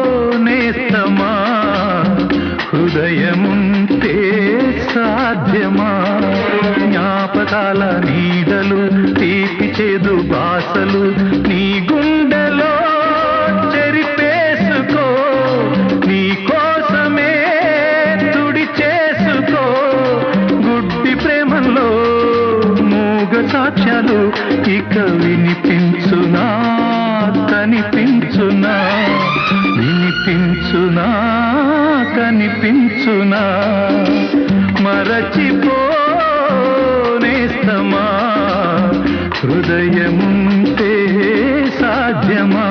మరచిపోనేస్తమా హృదయముంటే సాధ్యమా జ్ఞాపకాల నీడలు తీపి చేదు బాసలు నీ గుండెలో చెరిపేసుకో నీ కోసమే తుడి చేసుకో గుడ్డి ప్రేమలో మూగ సాక్ష్యాలు ఇక వినిపించునా కనిపించునా వినిపించునా కనిపించునా మరచిపోనేస్తమా హృదయముంటే సాధ్యమా